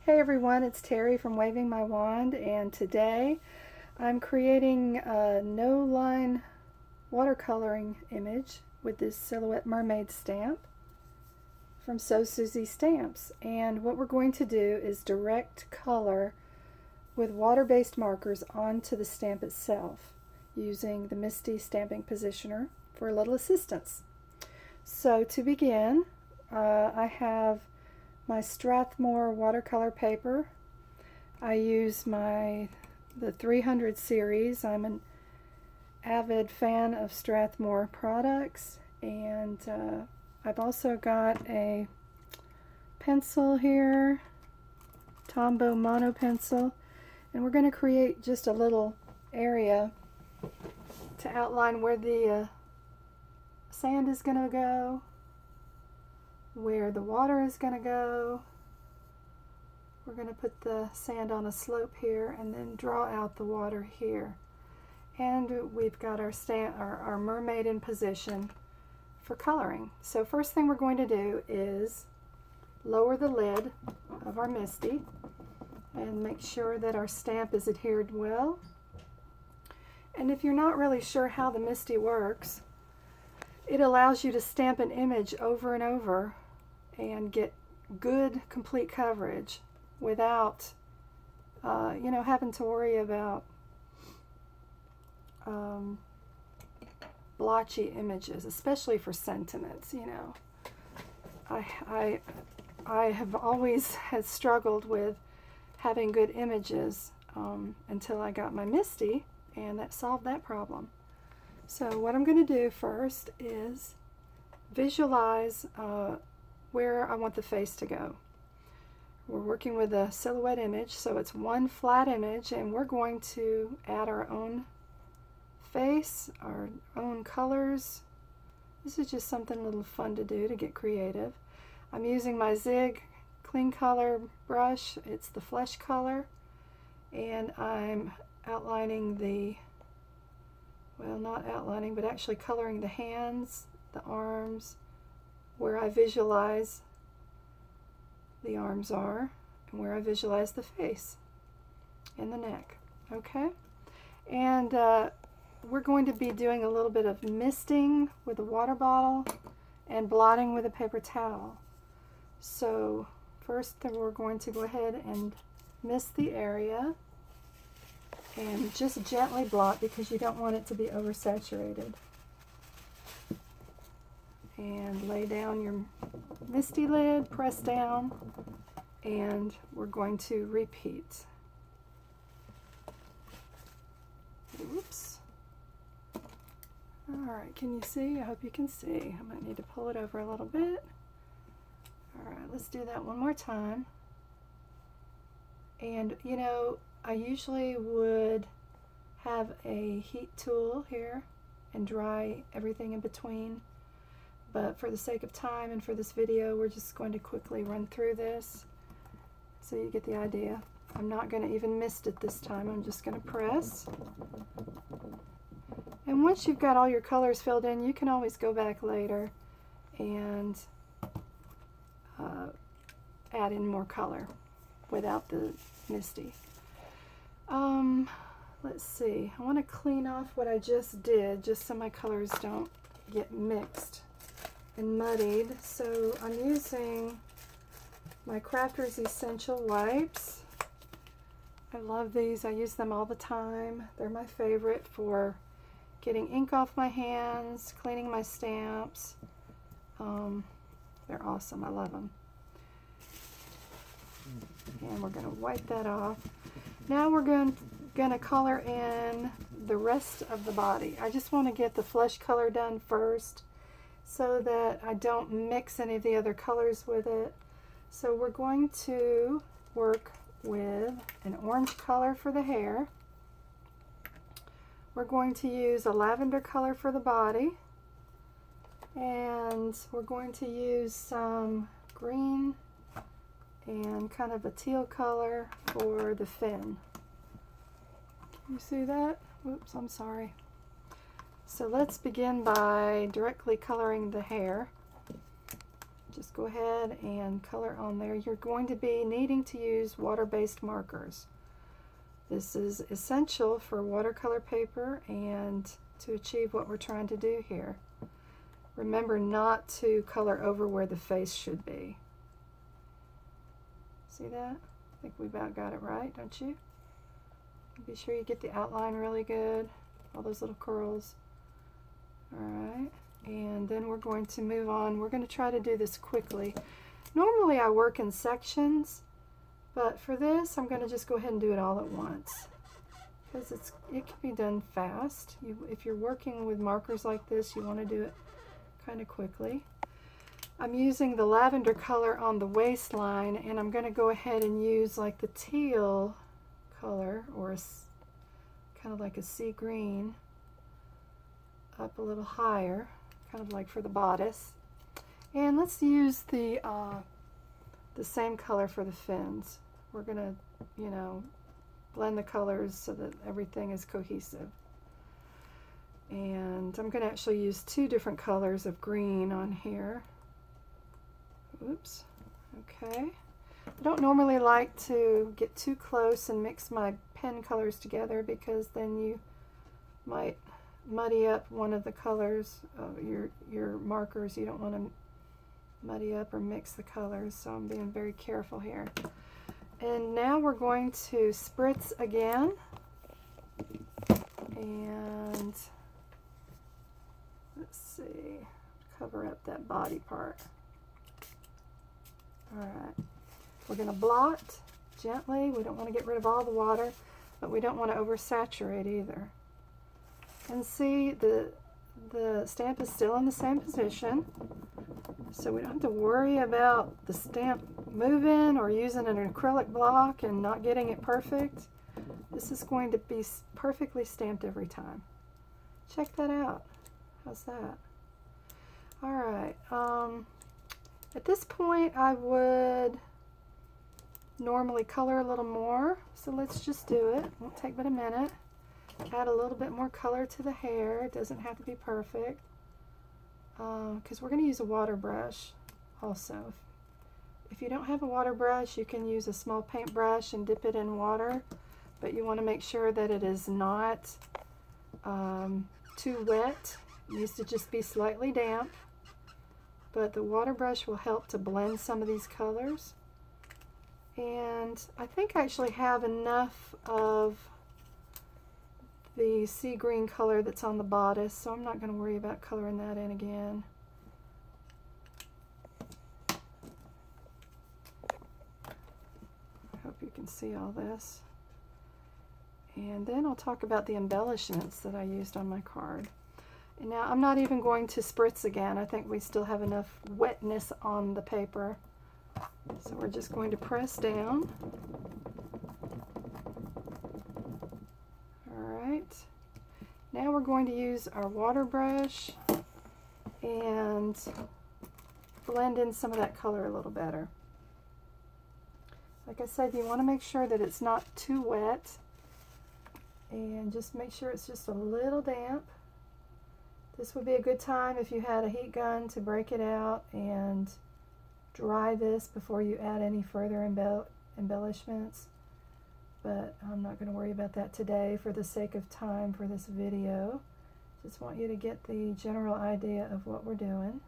Hey everyone, it's Terry from Waving My Wand, and today I'm creating a no-line watercoloring image with this Silhouette Mermaid stamp from So Susie Stamps. And what we're going to do is direct color with water-based markers onto the stamp itself using the Misty Stamping Positioner for a little assistance. So to begin, I have my Strathmore watercolor paper. I use the 300 series. I'm an avid fan of Strathmore products, and I've also got a pencil here, Tombow Mono pencil, and we're going to create just a little area to outline where the sand is going to go, where the water is going to go. We're going to put the sand on a slope here and then draw out the water here. And we've got our mermaid in position for coloring. So first thing we're going to do is lower the lid of our Misty and make sure that our stamp is adhered well. And if you're not really sure how the Misty works, it allows you to stamp an image over and over and get good complete coverage without having to worry about blotchy images, especially for sentiments. I have always struggled with having good images until I got my Misty, and that solved that problem. So what I'm going to do first is visualize where I want the face to go. We're working with a silhouette image, so it's one flat image, and we're going to add our own face, our own colors. This is just something a little fun to do to get creative. I'm using my Zig Clean Color brush. It's the flesh color, and I'm outlining not outlining, but actually coloring the hands, the arms, where I visualize the arms are, and where I visualize the face and the neck. Okay? And we're going to be doing a little bit of misting with a water bottle and blotting with a paper towel. So first we're going to go ahead and mist the area and just gently blot because you don't want it to be oversaturated. And lay down your Misty lid, press down, and we're going to repeat. Oops. Alright, can you see? I hope you can see. I might need to pull it over a little bit. Alright, let's do that one more time. And I usually would have a heat tool here and dry everything in between. But for the sake of time and for this video, we're just going to quickly run through this so you get the idea. I'm not going to even mist it this time. I'm just going to press. And once you've got all your colors filled in, you can always go back later and add in more color without the Misty. Let's see. I want to clean off what I just did just so my colors don't get mixed and muddied. So I'm using my Crafters Essential Wipes. I love these. I use them all the time. They're my favorite for getting ink off my hands, cleaning my stamps. They're awesome. I love them. And we're going to wipe that off. Now we're going to color in the rest of the body. I just want to get the flesh color done first so that I don't mix any of the other colors with it. So we're going to work with an orange color for the hair. We're going to use a lavender color for the body, and we're going to use some green and kind of a teal color for the fin. Can you see that? Oops, I'm sorry. So let's begin by directly coloring the hair. just go ahead and color on there. You're going to be needing to use water-based markers. This is essential for watercolor paper and to achieve what we're trying to do here. Remember not to color over where the face should be. See that? I think we about got it right, don't you? Be sure you get the outline really good, all those little curls. Alright, and then we're going to move on. We're going to try to do this quickly. Normally I work in sections, but for this I'm going to just go ahead and do it all at once because it can be done fast. If you're working with markers like this, you want to do it kind of quickly. I'm using the lavender color on the waistline, and I'm going to go ahead and use like the teal color, or kind of like a sea green, up a little higher, kind of like for the bodice. And let's use the same color for the fins. We're going to, you know, blend the colors so that everything is cohesive. And I'm going to actually use two different colors of green on here. Oops. Okay. I don't normally like to get too close and mix my pen colors together because then you might muddy up one of the colors of your markers. You don't want to muddy up or mix the colors, so I'm being very careful here. And now we're going to spritz again, and let's see, cover up that body part. Alright, we're going to blot gently. We don't want to get rid of all the water, but we don't want to oversaturate either. And see, the stamp is still in the same position, so we don't have to worry about the stamp moving or using an acrylic block and not getting it perfect. This is going to be perfectly stamped every time. Check that out. How's that? Alright, at this point I would normally color a little more, so let's just do it. Won't take but a minute. Add a little bit more color to the hair. It doesn't have to be perfect, because we're going to use a water brush also. If you don't have a water brush, you can use a small paintbrush and dip it in water, but you want to make sure that it is not too wet. It needs to just be slightly damp, but the water brush will help to blend some of these colors. And I think I actually have enough of the sea green color that's on the bodice, so I'm not going to worry about coloring that in again. I hope you can see all this. And then I'll talk about the embellishments that I used on my card. And now I'm not even going to spritz again. I think we still have enough wetness on the paper. So we're just going to press down. Alright. Now we're going to use our water brush and blend in some of that color a little better. Like I said, you want to make sure that it's not too wet, and just make sure it's just a little damp. This would be a good time if you had a heat gun to break it out and dry this before you add any further embellishments. But I'm not going to worry about that today for the sake of time for this video. Just want you to get the general idea of what we're doing.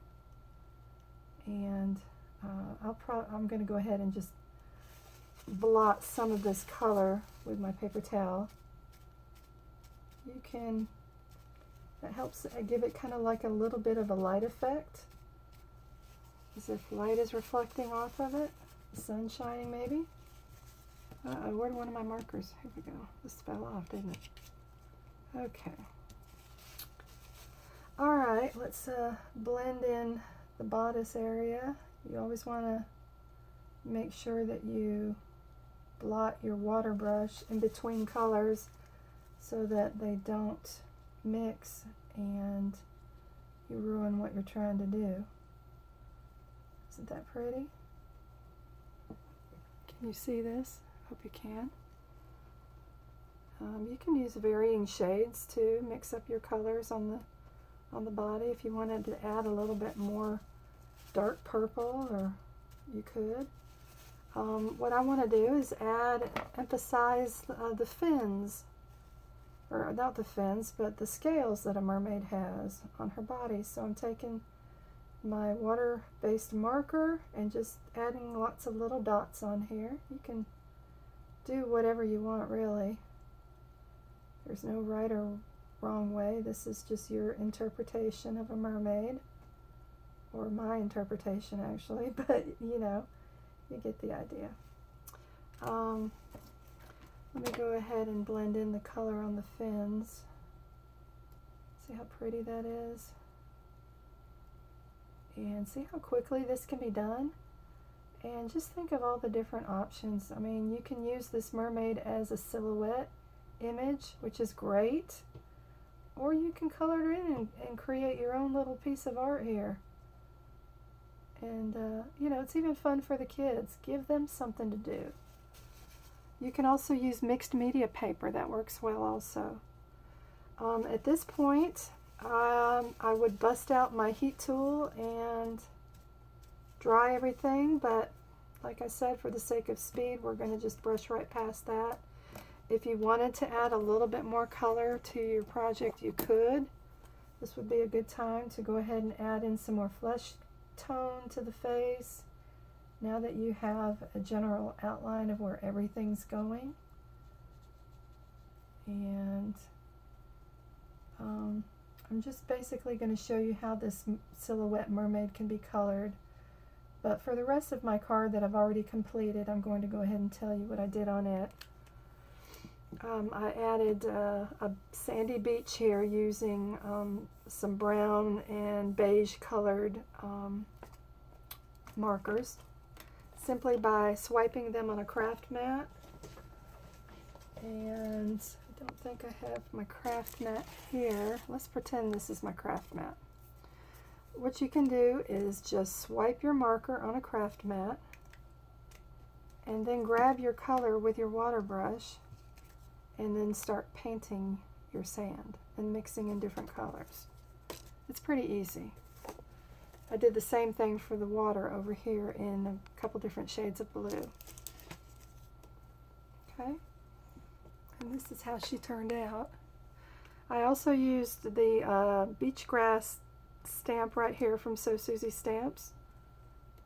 And I'm going to go ahead and just blot some of this color with my paper towel. You can, that helps give it kind of like a little bit of a light effect, as if light is reflecting off of it, the sun shining maybe. Uh-oh, where'd one of my markers? Here we go. This fell off, didn't it? Okay. Alright, let's blend in the bodice area. You always want to make sure that you blot your water brush in between colors so that they don't mix and you ruin what you're trying to do. Isn't that pretty? Can you see this? Hope you can. You can use varying shades to mix up your colors on the body if you wanted to add a little bit more dark purple, or you could. What I want to do is emphasize the fins, or not the fins, but the scales that a mermaid has on her body. So I'm taking my water-based marker and just adding lots of little dots on here. You can do whatever you want, really. There's no right or wrong way. This is just your interpretation of a mermaid, or my interpretation actually, but you know, you get the idea. Let me go ahead and blend in the color on the fins. See how pretty that is? And see how quickly this can be done? And just think of all the different options. I mean, you can use this mermaid as a silhouette image, which is great, or you can color it in and create your own little piece of art here. And you know, it's even fun for the kids. Give them something to do. You can also use mixed media paper. That works well also. At this point, I would bust out my heat tool and dry everything, but like I said, for the sake of speed, we're going to just brush right past that. If you wanted to add a little bit more color to your project, you could. This would be a good time to go ahead and add in some more flesh tone to the face, now that you have a general outline of where everything's going. And I'm just basically going to show you how this silhouette mermaid can be colored. But for the rest of my card that I've already completed, I'm going to go ahead and tell you what I did on it. I added a sandy beach here using some brown and beige colored markers, simply by swiping them on a craft mat. And I don't think I have my craft mat here. Let's pretend this is my craft mat. What you can do is just swipe your marker on a craft mat and then grab your color with your water brush and then start painting your sand and mixing in different colors. It's pretty easy. I did the same thing for the water over here in a couple different shades of blue. Okay, and this is how she turned out. I also used the beach grass stamp right here from So Susie Stamps,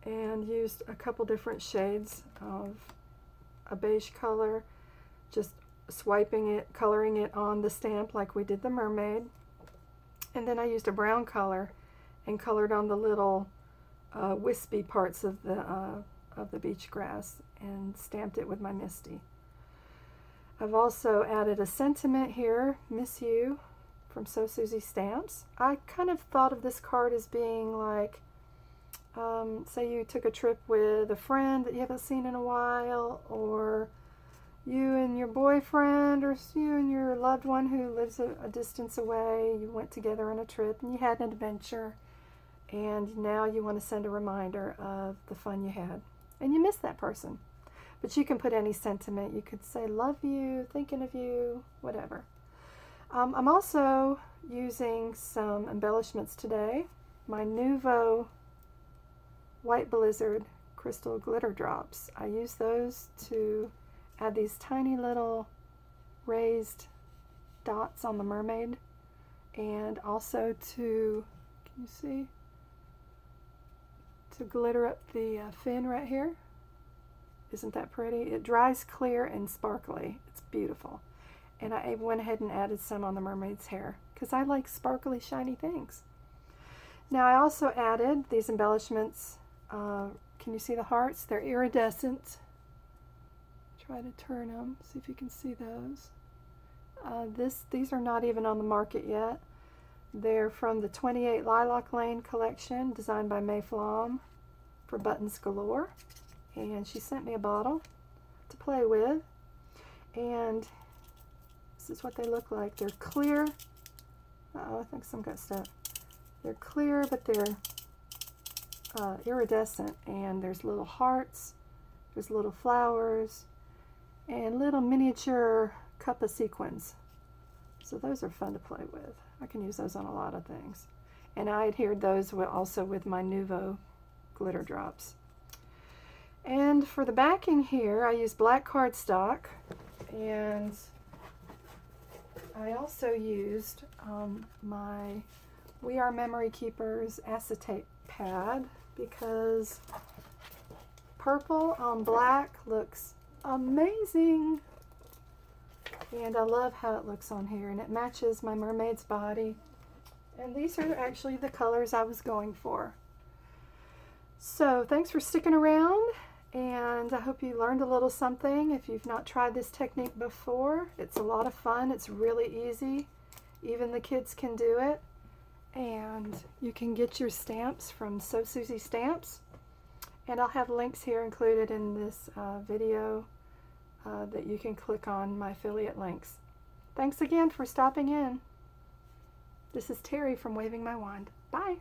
and used a couple different shades of a beige color, just swiping it, coloring it on the stamp like we did the mermaid. And then I used a brown color and colored on the little wispy parts of the beach grass and stamped it with my Misty. I've also added a sentiment here, Miss You, from So Susie Stamps. I kind of thought of this card as being like, say you took a trip with a friend that you haven't seen in a while, or you and your boyfriend, or you and your loved one who lives a distance away. You went together on a trip and you had an adventure, and now you want to send a reminder of the fun you had, and you miss that person. But you can put any sentiment. You could say love you, thinking of you, whatever. I'm also using some embellishments today. My Nuvo White Blizzard Crystal Glitter Drops. I use those to add these tiny little raised dots on the mermaid, and also to, can you see, to glitter up the fin right here. Isn't that pretty? It dries clear and sparkly. It's beautiful. And I went ahead and added some on the mermaid's hair because I like sparkly, shiny things. Now I also added these embellishments. Can you see the hearts? They're iridescent. Try to turn them, see if you can see those. These are not even on the market yet. They're from the 28 Lilac Lane collection, designed by May Flom for Buttons Galore. And she sent me a bottle to play with. And this is what they look like. They're clear. Uh-oh, I think some got stuck. They're clear, but they're iridescent. And there's little hearts, there's little flowers, and little miniature cup of sequins. So those are fun to play with. I can use those on a lot of things. And I adhered those also with my Nuvo glitter drops. And for the backing here, I use black cardstock, and I also used my We Are Memory Keepers acetate pad, because purple on black looks amazing. And I love how it looks on here, and it matches my mermaid's body. And these are actually the colors I was going for. So thanks for sticking around, and I hope you learned a little something. If you've not tried this technique before, it's a lot of fun. It's really easy. Even the kids can do it. And you can get your stamps from Sew Susie Stamps. And I'll have links here included in this video that you can click on my affiliate links. Thanks again for stopping in. This is Terry from Waving My Wand. Bye.